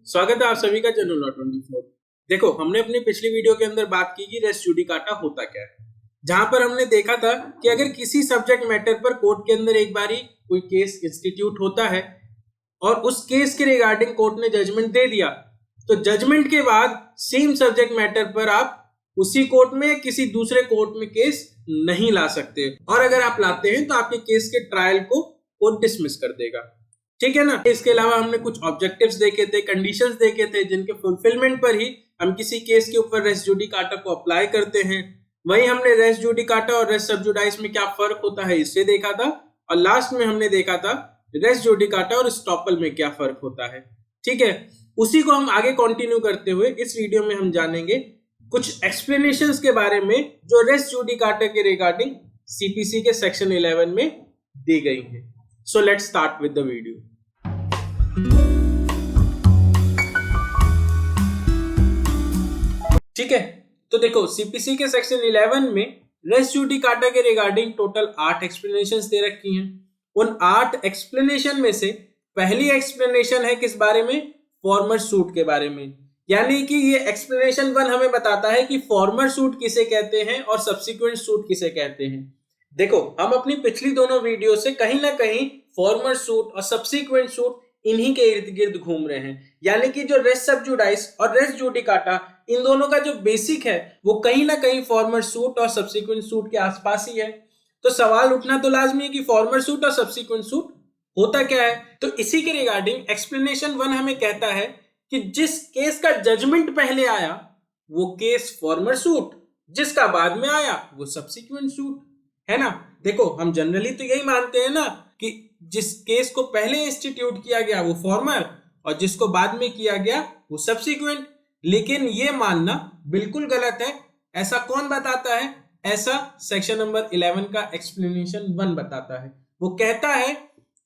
स्वागत है आप सभी का जनरल लॉ 24। देखो, हमने अपनी पिछली वीडियो के अंदर बात की कि रेस जुडिकाटा होता क्या है, जहां पर हमने देखा था कि अगर किसी सब्जेक्ट मैटर पर कोर्ट के अंदर एक बारी कोई केस इंस्टीट्यूट होता है और उस केस के रिगार्डिंग कोर्ट ने जजमेंट दे दिया, तो जजमेंट के बाद सेम सब्जेक्ट मैटर पर आप उसी कोर्ट में किसी दूसरे कोर्ट में केस नहीं ला सकते, और अगर आप लाते हैं तो आपके केस के ट्रायल को कोर्ट डिसमिस कर देगा। ठीक है ना। इसके अलावा हमने कुछ ऑब्जेक्टिव्स देखे थे, कंडीशंस देखे थे, जिनके फुलफिलमेंट पर ही हम किसी केस के ऊपर रेस जुडिकाटा को अप्लाई करते हैं। वहीं हमने रेस जुडिकाटा और रेस सब्जुडाइस में क्या फर्क होता है इससे देखा था, और लास्ट में हमने देखा था रेस जुडिकाटा और स्टॉपल में क्या फर्क होता है। ठीक है, उसी को हम आगे कंटिन्यू करते हुए इस वीडियो में हम जानेंगे कुछ एक्सप्लेनेशंस के बारे में जो रेस जुडिकाटा के रिगार्डिंग सीपीसी के सेक्शन 11 में दी गई है। So let's start with the video. ठीक है, तो देखो सीपीसी के सेक्शन 11 में रेस जुडिकाटा के रिगार्डिंग टोटल 8 एक्सप्लेनेशंस दे रखी हैं। उन 8 एक्सप्लेनेशन में से पहली एक्सप्लेनेशन है किस बारे में? फॉर्मर सूट के बारे में। यानी कि ये एक्सप्लेनेशन 1 हमें बताता है कि फॉर्मर सूट किसे कहते हैं और सब्सिक्वेंट सूट किसे कहते हैं। देखो, हम अपनी पिछली दोनों वीडियो से कहीं ना कहीं फॉर्मर सूट और सब्सिक्वेंट सूट इन्हीं के इर्द गिर्द घूम रहे हैं। यानी कि जो रेस सब्जुडाइस और रेस जुडिकाटा, इन दोनों का जो बेसिक है वो कहीं ना कहीं फॉर्मर सूट और सब्सिक्वेंट सूट के आसपास ही है। तो सवाल उठना तो लाजमी है कि फॉर्मर सूट और सब्सिक्वेंट सूट होता क्या है। तो इसी के रिगार्डिंग एक्सप्लेनेशन 1 हमें कहता है कि जिस केस का जजमेंट पहले आया वो केस फॉर्मर सूट, जिसका बाद में आया वो सब्सिक्वेंट सूट, है ना। देखो, हम जनरली तो यही मानते हैं ना कि जिस केस को पहले इंस्टीट्यूट किया गया वो फॉर्मर और जिसको बाद में किया गया वो सब्सिक्वेंट, लेकिन ये मानना बिल्कुल गलत है। ऐसा कौन बताता है? ऐसा सेक्शन नंबर 11 का एक्सप्लेनेशन 1 बताता है। वो कहता है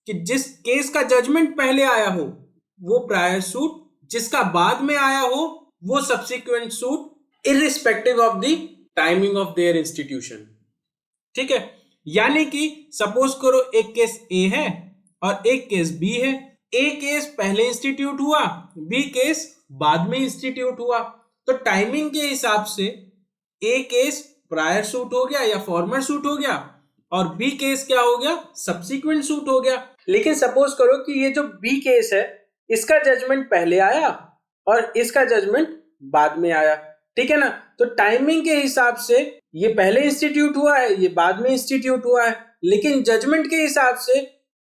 कि जिस केस का जजमेंट पहले आया हो वो प्रायर सूट, जिसका बाद में आया हो वो subsequent suit, irrespective of the timing of their institution. ठीक है, यानी कि सपोज करो एक केस ए है और एक केस बी है। ए केस पहले इंस्टीट्यूट हुआ, बी केस बाद में इंस्टीट्यूट हुआ, तो टाइमिंग के हिसाब से ए केस प्रायर सूट हो गया या फॉर्मर सूट हो गया और बी केस क्या हो गया? सब्सिक्वेंट सूट हो गया। लेकिन सपोज करो कि ये जो बी केस है इसका जजमेंट पहले आया और इसका जजमेंट बाद में आया। ठीक है ना। तो टाइमिंग के हिसाब से ये पहले इंस्टीट्यूट हुआ है, ये बाद में इंस्टीट्यूट हुआ है, लेकिन जजमेंट के हिसाब से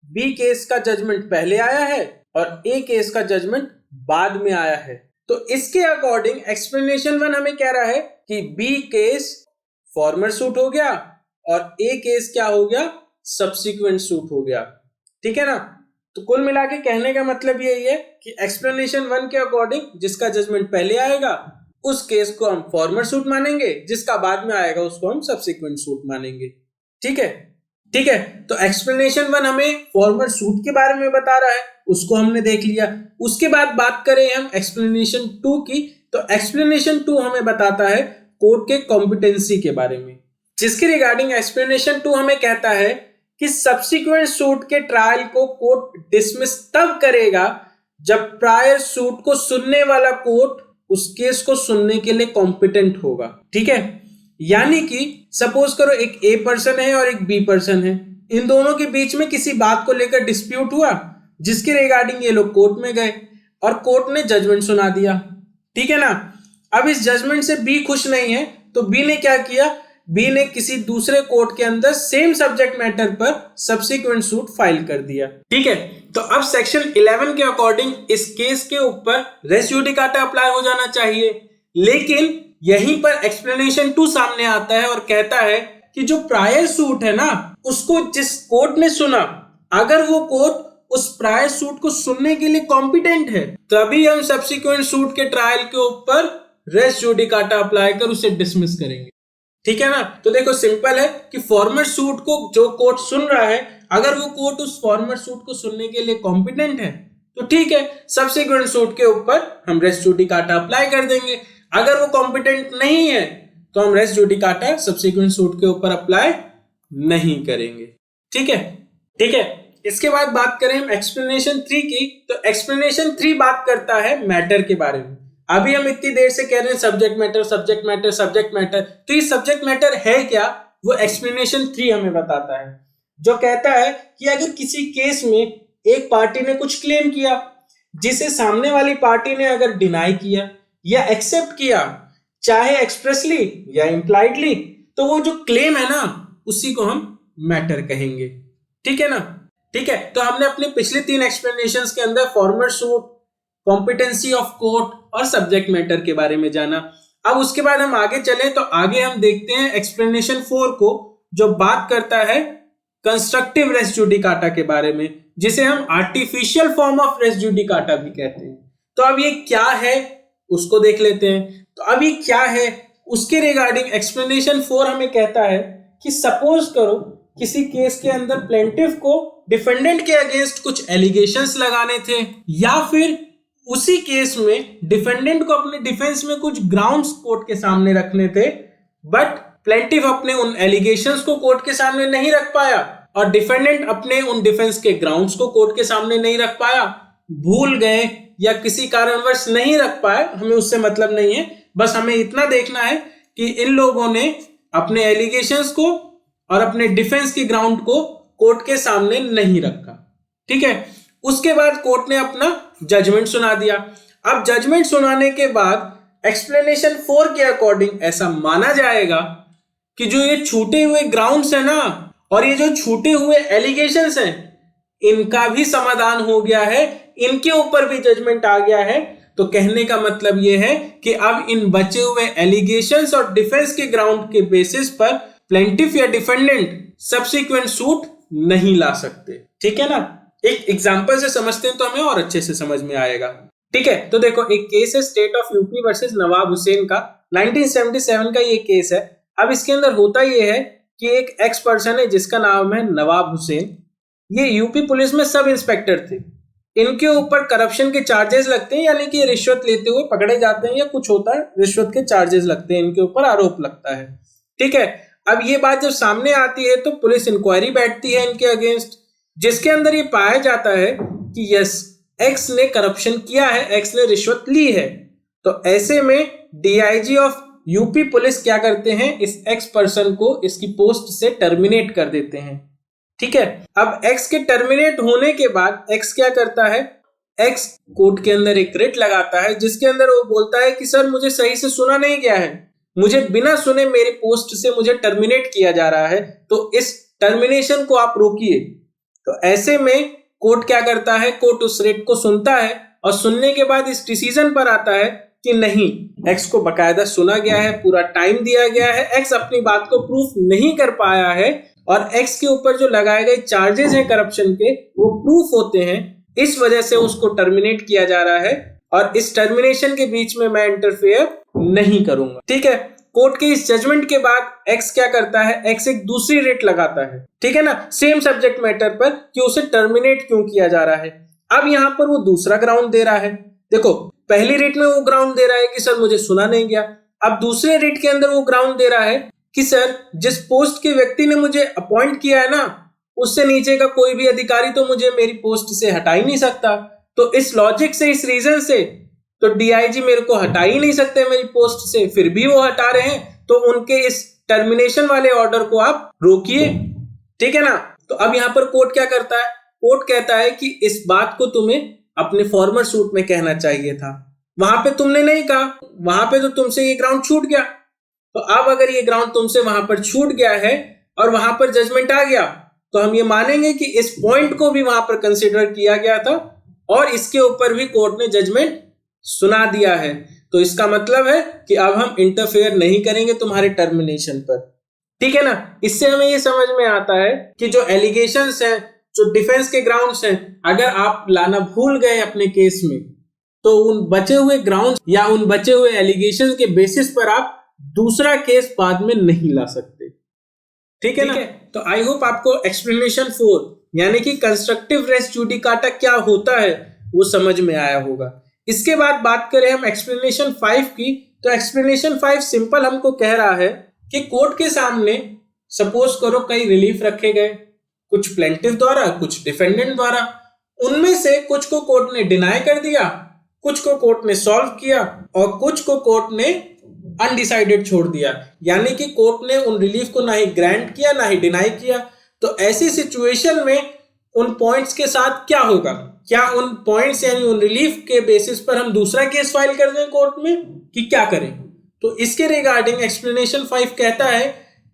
बी केस का जजमेंट पहले आया है और ए केस का जजमेंट बाद में आया है। तो इसके अकॉर्डिंग एक्सप्लेनेशन 1 हमें कह रहा है कि बी केस फॉर्मर सूट हो गया और ए केस क्या हो गया? सब्सिक्वेंट सूट हो गया। ठीक है ना। तो कुल मिला के कहने का मतलब यही है कि एक्सप्लेनेशन 1 के अकॉर्डिंग जिसका जजमेंट पहले आएगा उस केस को हम फॉर्मर सूट मानेंगे, जिसका बाद में आएगा उसको हम सब्सिक्वेंट सूट मानेंगे। ठीक है, ठीक है। तो एक्सप्लेनेशन 1 हमें फॉर्मर सूट के बारे में बता रहा है, उसको हमने देख लिया। उसके बाद बात करें हम एक्सप्लेनेशन 2 की, तो एक्सप्लेनेशन 2 हमें बताता है कोर्ट के कॉम्पिटेंसी के बारे में, जिसके रिगार्डिंग एक्सप्लेनेशन 2 हमें कहता है कि सब्सिक्वेंट सूट के ट्रायल को कोर्ट डिसमिस तब करेगा जब प्रायर सूट को सुनने वाला कोर्ट उस केस को सुनने के लिए कॉम्पिटेंट होगा। ठीक है, यानी कि सपोज करो एक ए पर्सन है और एक बी पर्सन है, इन दोनों के बीच में किसी बात को लेकर डिस्प्यूट हुआ, जिसके रिगार्डिंग ये लोग कोर्ट में गए और कोर्ट ने जजमेंट सुना दिया। ठीक है ना। अब इस जजमेंट से बी खुश नहीं है, तो बी ने क्या किया? बी ने किसी दूसरे कोर्ट के अंदर सेम सब्जेक्ट मैटर पर सब्सिक्वेंट सूट फाइल कर दिया। ठीक है, तो अब सेक्शन 11 के अकॉर्डिंग इस केस के ऊपर रेस जुडिकाटा अप्लाई हो जाना चाहिए, लेकिन यहीं पर एक्सप्लेनेशन 2 सामने आता है और कहता है कि जो प्रायर सूट है ना, उसको जिस कोर्ट ने सुना, अगर वो कोर्ट उस प्रायर सूट को सुनने के लिए कॉम्पिटेंट है, तभी हम सब्सिक्वेंट सूट के ट्रायल के ऊपर रेस जुडिकाटा अप्लाई कर उसे डिसमिस करेंगे। ठीक है ना। तो देखो, सिंपल है कि फॉर्मर सूट को जो कोर्ट सुन रहा है, अगर वो कोर्ट उस फॉर्मर सूट को सुनने के लिए कॉम्पिटेंट है तो ठीक है, सब्सिक्वेंट सूट के ऊपर हम रेस जुडिकाटा अप्लाई कर देंगे। अगर वो कॉम्पिटेंट नहीं है तो हम रेस जुडिकाटा सब्सिक्वेंट सूट के ऊपर अप्लाई नहीं करेंगे। ठीक है, ठीक है। इसके बाद बात करें हम एक्सप्लेनेशन 3 की, तो एक्सप्लेनेशन 3 बात करता है मैटर के बारे में। अभी हम इतनी देर से कह रहे हैं subject matter subject matter subject matter, तो ये सब्जेक्ट मैटर है क्या, वो एक्सप्लेनेशन 3 हमें बताता है, जो कहता है कि अगर किसी केस में एक पार्टी ने कुछ क्लेम किया जिसे सामने वाली पार्टी ने अगर डिनाई किया या एक्सेप्ट किया, चाहे एक्सप्रेसली या इम्प्लाइडली, तो वो जो क्लेम है ना उसी को हम मैटर कहेंगे। ठीक है ना? ठीक है, तो हमने अपने पिछले 3 एक्सप्लेनेशंस के अंदर formal suit, competency of court और सब्जेक्ट मैटर के बारे में जाना। अब उसके बाद हम आगे चलें तो आगे हम देखते हैं एक्सप्लेनेशन 4 को, जो बात करता है कंस्ट्रक्टिव रेस जुडिकाटा के बारे में, जिसे हम artificial form of res judicata भी कहते हैं। तो अब ये क्या है उसको देख लेते हैं। तो अब ये क्या है उसके रिगार्डिंग एक्सप्लेनेशन 4 हमें कहता है कि सपोज करो किसी केस के अंदर प्लेंटिफ को डिफेंडेंट के अगेंस्ट कुछ एलिगेशंस लगाने थे, या फिर उसी केस में डिफेंडेंट को अपने डिफेंस में कुछ ग्राउंड्स कोर्ट के सामने रखने थे, बट प्लेंटिफ अपने उन एलिगेशंस को कोर्ट के सामने नहीं रख पाया और डिफेंडेंट अपने उन डिफेंस के ग्राउंड्स को कोर्ट के सामने नहीं रख पाया, भूल गए या किसी कारणवश नहीं रख पाए, हमें उससे मतलब नहीं है। बस हमें इतना देखना है कि इन लोगों ने अपने एलिगेशंस को और अपने डिफेंस के ग्राउंड को कोर्ट के सामने नहीं रखा। ठीक है, उसके बाद कोर्ट ने अपना जजमेंट सुना दिया। अब जजमेंट सुनाने के बाद एक्सप्लेनेशन 4 के अकॉर्डिंग ऐसा माना जाएगा कि जो ये छूटे हुए ग्राउंड्स है ना और ये जो छूटे हुए एलिगेशंस हैं, इनका भी समाधान हो गया है, इनके ऊपर भी जजमेंट आ गया है। तो कहने का मतलब ये है कि अब इन बचे हुए एलिगेशंस और डिफेंस के ग्राउंड के बेसिस पर प्लेंटिफ या डिफेंडेंट सब्सिक्वेंट सूट नहीं ला सकते। ठीक है ना? एक एग्जांपल से समझते हैं तो हमें और अच्छे से समझ में आएगा। ठीक है, तो देखो एक केस है स्टेट ऑफ यूपी वर्सेस नवाब हुसैन का, 1977 का ये केस है। अब इसके अंदर होता ये है कि एक एक्स पर्सन है जिसका नाम है नवाब हुसैन, ये यूपी पुलिस में सब इंस्पेक्टर थे। इनके ऊपर करप्शन के चार्जेस लगते हैं, यानी कि रिश्वत लेते हुए पकड़े जाते हैं या कुछ होता है, रिश्वत के चार्जेस लगते हैं, इनके ऊपर आरोप लगता है। ठीक है, अब ये बात जब सामने आती है तो पुलिस इंक्वायरी बैठती है इनके अगेंस्ट, जिसके अंदर ये पाया जाता है कि यस एक्स ने करप्शन किया है, एक्स ने रिश्वत ली है। तो ऐसे में डीआईजी ऑफ यूपी पुलिस क्या करते हैं, इस एक्स पर्सन को इसकी पोस्ट से टर्मिनेट कर देते हैं। ठीक है, अब एक्स के टर्मिनेट होने के बाद एक्स क्या करता है, एक्स कोर्ट के अंदर एक रिट लगाता है जिसके अंदर वो बोलता है कि सर मुझे सही से सुना नहीं गया है, मुझे बिना सुने मेरी पोस्ट से मुझे टर्मिनेट किया जा रहा है, तो इस टर्मिनेशन को आप रोकिए। तो ऐसे में कोर्ट क्या करता है, कोर्ट उस रिट को सुनता है और सुनने के बाद इस डिसीजन पर आता है कि नहीं, एक्स को बकायदा सुना गया है, पूरा टाइम दिया गया है, एक्स अपनी बात को प्रूफ नहीं कर पाया है और एक्स के ऊपर जो लगाए गए चार्जेस हैं करप्शन के वो प्रूफ होते हैं, इस वजह से उसको टर्मिनेट किया जा रहा है और इस टर्मिनेशन के बीच में मैं इंटरफेयर नहीं करूंगा। ठीक है, कोर्ट के इस जजमेंट के बाद एक्स क्या करता है, एक्स एक दूसरी रिट लगाता है, ठीक है ना, सेम सब्जेक्ट मैटर पर कि उसे टर्मिनेट क्यों किया जा रहा है। अब यहां पर वो दूसरा ग्राउंड दे रहा है। देखो पहली रिट में वो ग्राउंड दे रहा है कि सर मुझे सुना नहीं गया, अब दूसरे रिट के अंदर वो ग्राउंड दे रहा है कि सर जिस पोस्ट के व्यक्ति ने मुझे अपॉइंट किया है ना, उससे नीचे का कोई भी अधिकारी तो मुझे मेरी पोस्ट से हटा ही नहीं सकता। तो इस लॉजिक से, इस रीजन से तो डीआईजी मेरे को हटा ही नहीं सकते मेरी पोस्ट से, फिर भी वो हटा रहे हैं, तो उनके इस टर्मिनेशन वाले ऑर्डर को आप रोकिए। ठीक है ना? तो अब यहां पर कोर्ट क्या करता है, कोर्ट कहता है कि इस बात को तुम्हें अपने फॉर्मल सूट में कहना चाहिए था, वहां पे तुमने नहीं कहा, वहां पे तो तुमसे ये ग्राउंड छूट गया। तो अब अगर ये ग्राउंड तुमसे वहां पर छूट गया है और वहां पर जजमेंट आ गया, तो हम ये मानेंगे कि इस पॉइंट को भी वहां पर कंसीडर किया गया था और इसके ऊपर भी कोर्ट ने जजमेंट सुना दिया है। तो इसका मतलब है कि अब हम इंटरफेयर नहीं करेंगे तुम्हारे टर्मिनेशन पर। ठीक है ना? इससे हमें ये समझ में आता है कि जो एलिगेशंस हैं, जो डिफेंस के ग्राउंड्स हैं, अगर आप लाना भूल गए अपने केस में, तो उन बचे हुए ग्राउंड्स या उन बचे हुए एलिगेशंस के बेसिस पर आप दूसरा केस बाद में नहीं ला सकते। ठीक है ना? तो आई होप आपको एक्सप्लेनेशन 4 यानी कि कंस्ट्रक्टिव रेस जुडिकाटा क्या होता है वो समझ में आया होगा। इसके बाद बात करें हम एक्सप्लेनेशन 5 की, तो एक्सप्लेनेशन 5 सिंपल हमको कह रहा है कि कोर्ट के सामने सपोज करो कई रिलीफ रखे गए, कुछ प्लेंटिफ द्वारा, कुछ डिफेंडेंट द्वारा। उनमें से कुछ को कोर्ट ने डिनाई कर दिया, कुछ को कोर्ट ने सॉल्व किया और कुछ को कोर्ट ने अनडिसाइडेड छोड़ दिया। यानी कि कोर्ट ने उन रिलीफ को ना ही ग्रांट किया ना ही डिनाई किया। तो ऐसी सिचुएशन में उन पॉइंट्स के साथ क्या होगा? क्या उन पॉइंट्स यानी उन रिलीफ के बेसिस पर हम दूसरा केस फाइल कर दें कोर्ट में कि क्या करें? तो इसके रिगार्डिंग एक्सप्लेनेशन 5 कहता है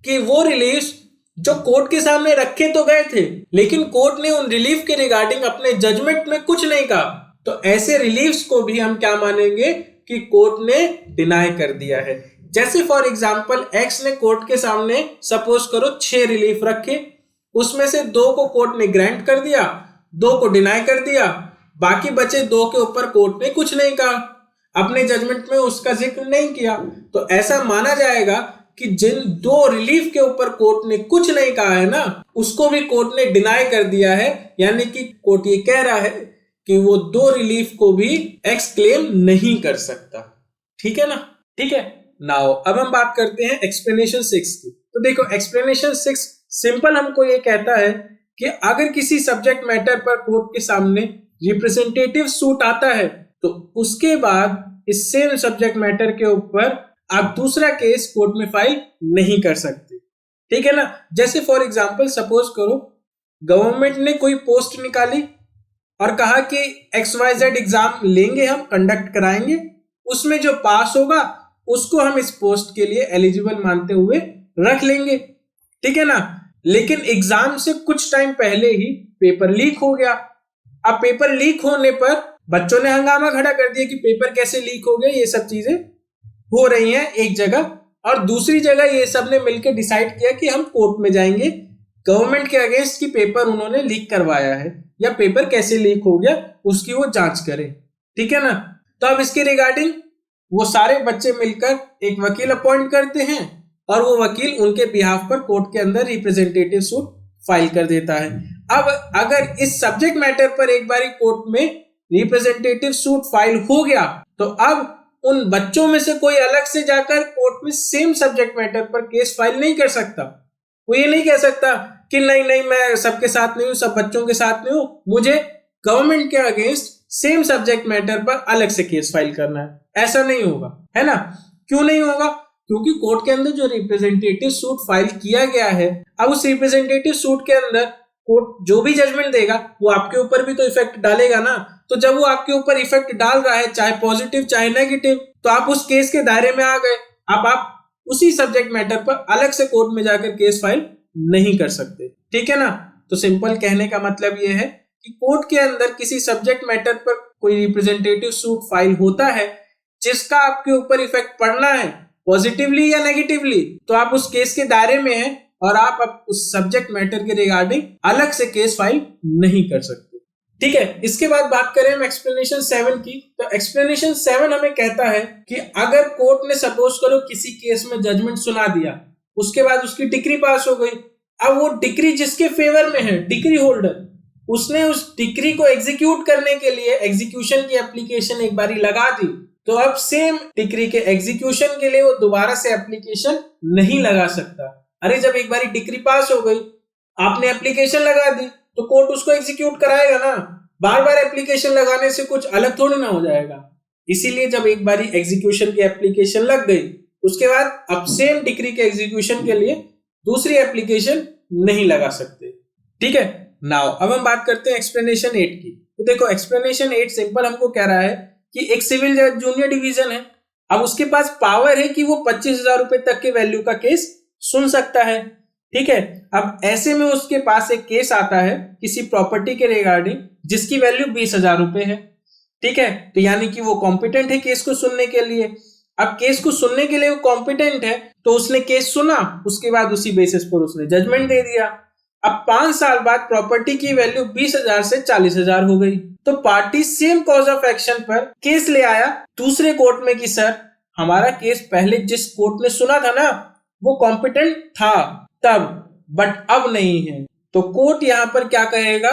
कि वो रिलीफ जो कोर्ट के सामने रखे तो गए थे, लेकिन कोर्ट ने उन रिलीफ के रिगार्डिंग अपने जजमेंट में कुछ नहीं कहा, तो ऐसे रिलीफ्स को भी हम क्या मानेंगे कि कोर्ट ने डिनाई कर दिया है। जैसे फॉर एग्जांपल एक्स ने कोर्ट के सामने सपोज करो 6 रिलीफ रखे, उसमें से 2 को कोर्ट ने ग्रांट कर दिया, 2 को डिनाई कर दिया, बाकी बचे 2 के ऊपर कोर्ट ने कुछ नहीं कहा, अपने जजमेंट में उसका जिक्र नहीं किया। तो ऐसा माना जाएगा कि जिन 2 रिलीफ के ऊपर कोर्ट ने कुछ नहीं कहा है ना, उसको भी कोर्ट ने डिनाई कर दिया है। यानी कि कोर्ट ये कह रहा है कि वो 2 रिलीफ को भी एक्स क्लेम नहीं कर सकता। ठीक है ना? ठीक है। नाउ अब हम बात करते हैं एक्सप्लेनेशन 6 की। तो देखो एक्सप्लेनेशन 6 सिंपल हमको ये कहता है कि अगर किसी सब्जेक्ट मैटर पर कोर्ट के सामने रिप्रेजेंटेटिव सूट आता है तो उसके बाद इस सेम सब्जेक्ट मैटर के ऊपर आप दूसरा केस कोर्ट में फाइल नहीं कर सकते। ठीक है ना? जैसे फॉर एग्जांपल सपोज करो गवर्नमेंट ने कोई पोस्ट निकाली और कहा कि XYZ एग्जाम लेंगे, हम कंडक्ट कराएंगे, उसमें जो पास होगा उसको हम इस पोस्ट के लिए एलिजिबल मानते हुए रख लेंगे। ठीक है ना? लेकिन एग्जाम से कुछ टाइम पहले ही पेपर लीक हो गया। अब पेपर लीक होने पर बच्चों ने हंगामा खड़ा कर दिया कि पेपर कैसे लीक हो गया, ये सब चीजें हो रही हैं एक जगह, और दूसरी जगह ये सब ने मिलकर डिसाइड किया कि हम कोर्ट में जाएंगे गवर्नमेंट के अगेंस्ट कि पेपर उन्होंने लीक करवाया है या पेपर कैसे लीक हो गया उसकी वो जांच करें। ठीक है ना? तो अब इसके रिगार्डिंग वो सारे बच्चे मिलकर एक वकील अपॉइंट करते हैं और वो वकील उनके बिहाफ पर कोर्ट के अंदर रिप्रेजेंटेटिव सूट फाइल कर देता है। अब अगर इस सब्जेक्ट मैटर पर एक बारी कोर्ट में रिप्रेजेंटेटिव सूट फाइल हो गया तो अब उन बच्चों में से कोई अलग से जाकर कोर्ट में सेम सब्जेक्ट मैटर पर केस फाइल नहीं कर सकता। वो ये नहीं कह सकता कि नहीं नहीं मैं सबके साथ नहीं हूं, सब बच्चों के साथ नहीं हूं, मुझे गवर्नमेंट के अगेंस्ट सेम सब्जेक्ट मैटर पर अलग से केस फाइल करना है। ऐसा नहीं होगा, है ना? क्यों नहीं होगा? क्योंकि कोर्ट के अंदर जो रिप्रेजेंटेटिव सूट फाइल किया गया है, अब उस रिप्रेजेंटेटिव सूट के अंदर कोर्ट जो भी जजमेंट देगा वो आपके ऊपर भी तो इफेक्ट डालेगा ना। तो जब वो आपके ऊपर इफेक्ट डाल रहा है, चाहे पॉजिटिव चाहे नेगेटिव, तो आप उस केस के दायरे में आ गए। अब आप उसी सब्जेक्ट मैटर पर अलग से कोर्ट में जाकर केस फाइल नहीं कर सकते। ठीक है ना? तो सिंपल कहने का मतलब ये है कि कोर्ट के अंदर किसी सब्जेक्ट मैटर पर कोई रिप्रेजेंटेटिव सूट फाइल होता है जिसका आपके ऊपर इफेक्ट पड़ना है पॉजिटिवली या नेगेटिवली, तो आप उस केस के दायरे में हैं और आप अब उस सब्जेक्ट मैटर के रिगार्डिंग अलग से केस फाइल नहीं कर सकते। ठीक है। इसके बाद बात करें हम एक्सप्लेनेशन 7 की। तो एक्सप्लेनेशन 7 हमें कहता है कि अगर कोर्ट ने सपोज करो किसी केस में जजमेंट सुना दिया, उसके बाद उसकी डिक्री पास हो गई, अब वो डिक्री जिसके फेवर में है, डिक्री होल्डर, उसने उस डिक्री को एग्जीक्यूट करने के लिए एग्जीक्यूशन की एप्लीकेशन एक बारी लगा दी, तो अब सेम डिक्री के एग्जीक्यूशन के लिए वो दोबारा से एप्लीकेशन नहीं लगा सकता। अरे जब एक बारी डिक्री पास हो गई, आपने एप्लीकेशन लगा दी, तो कोर्ट उसको एग्जीक्यूट कराएगा ना। बार बार एप्लीकेशन लगाने से कुछ अलग थोड़ी ना हो जाएगा। इसीलिए जब एक बारी एग्जीक्यूशन की एप्लीकेशन लग गई, उसके बाद अब सेम डिक्री के एग्जीक्यूशन के लिए दूसरी एप्लीकेशन नहीं लगा सकते। ठीक है। नाउ अब हम बात करते हैं एक्सप्लेनेशन 8 की। तो देखो एक्सप्लेनेशन 8 सिंपल हमको कह रहा है कि एक सिविल जज जूनियर डिवीजन है, अब उसके पास पावर है कि वो 25,000 रुपए तक के वैल्यू का केस सुन सकता है। ठीक है। अब ऐसे में उसके पास एक केस आता है किसी प्रॉपर्टी के रिगार्डिंग जिसकी वैल्यू 20,000 रुपए है। ठीक है। तो यानी कि वो कॉम्पिटेंट है केस को सुनने के लिए। अब केस को सुनने के लिए वो कॉम्पिटेंट है, तो उसने केस सुना, उसके बाद उसी बेसिस पर उसने जजमेंट दे दिया। अब 5 साल बाद प्रॉपर्टी की वैल्यू 20,000 से 40,000 हो गई, तो party same cause of action पर केस ले आया दूसरे कोर्ट में कि सर हमारा केस पहले जिस कोर्ट ने सुना था ना वो कॉम्पिटेंट था तब, बट अब नहीं है। तो कोर्ट यहां पर क्या कहेगा?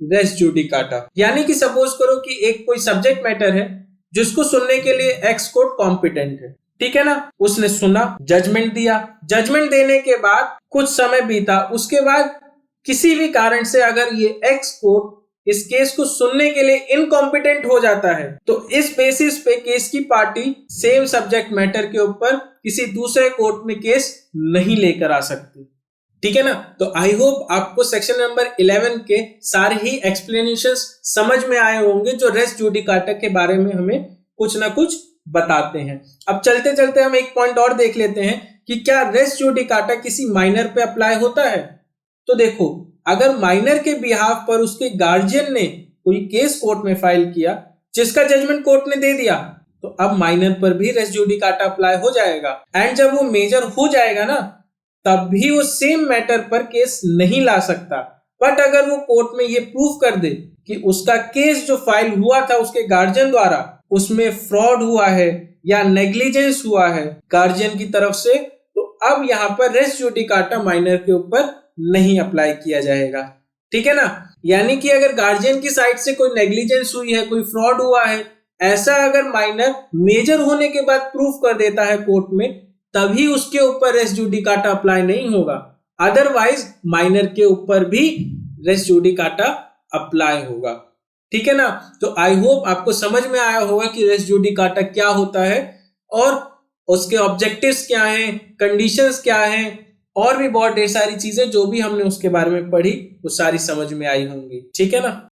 Res judicata. यानी कि सपोज करो कि एक कोई सब्जेक्ट मैटर है जिसको सुनने के लिए एक्स कोर्ट कॉम्पिटेंट है। ठीक है ना? उसने सुना, जजमेंट दिया, जजमेंट देने के बाद कुछ समय बीता, उसके बाद किसी भी कारण से अगर ये एक्स कोर्ट इस केस को सुनने के लिए इनकॉम्पिटेंट हो जाता है तो इस बेसिस पे केस की पार्टी सेम सब्जेक्ट मैटर के ऊपर किसी दूसरे कोर्ट में केस नहीं लेकर आ सकती। ठीक है ना। तो आई होप आपको सेक्शन नंबर 11 के सारे ही एक्सप्लेनेशंस समझ में आए होंगे जो रेस जुडिकाटा के बारे में हमें कुछ ना कुछ बताते हैं। अब चलते चलते हम एक पॉइंट और देख लेते हैं कि क्या रेस जुडिकाटा किसी माइनर पे अप्लाई होता है। तो देखो, अगर माइनर के बिहाफ पर उसके गार्जियन ने कोई केस कोर्ट में फाइल किया जिसका जजमेंट कोर्ट ने दे दिया तो अब माइनर पर भी रेस जुडिकाटा अप्लाई हो जाएगा। एंड जब वो मेजर हो जाएगा ना तब भी वो सेम मैटर पर केस नहीं ला सकता। बट अगर वो कोर्ट में ये प्रूफ कर दे कि उसका केस जो फाइल हुआ था उसके गार्जियन द्वारा उसमें फ्रॉड हुआ है या नेग्लिजेंस हुआ है गार्जियन की तरफ से, तो अब यहाँ पर रेस जुडिकाटा माइनर के ऊपर नहीं अप्लाई किया जाएगा। ठीक है ना। यानी कि अगर गार्जियन की साइड से कोई नेग्लिजेंस हुई है, कोई फ्रॉड हुआ है, ऐसा अगर माइनर मेजर होने के बाद प्रूफ कर देता है कोर्ट में तभी उसके ऊपर रेस जुडिकाटा अप्लाई नहीं होगा। अदरवाइज माइनर के ऊपर भी रेस जुडिकाटा अप्लाई होगा। ठीक है ना। तो आई होप आपको समझ में आया होगा कि रेस जुडिकाटा क्या होता है और उसके ऑब्जेक्टिव्स क्या हैं, कंडीशंस क्या हैं और भी बहुत ढेर सारी चीजें जो भी हमने उसके बारे में पढ़ी वो सारी समझ में आई होंगी। ठीक है ना।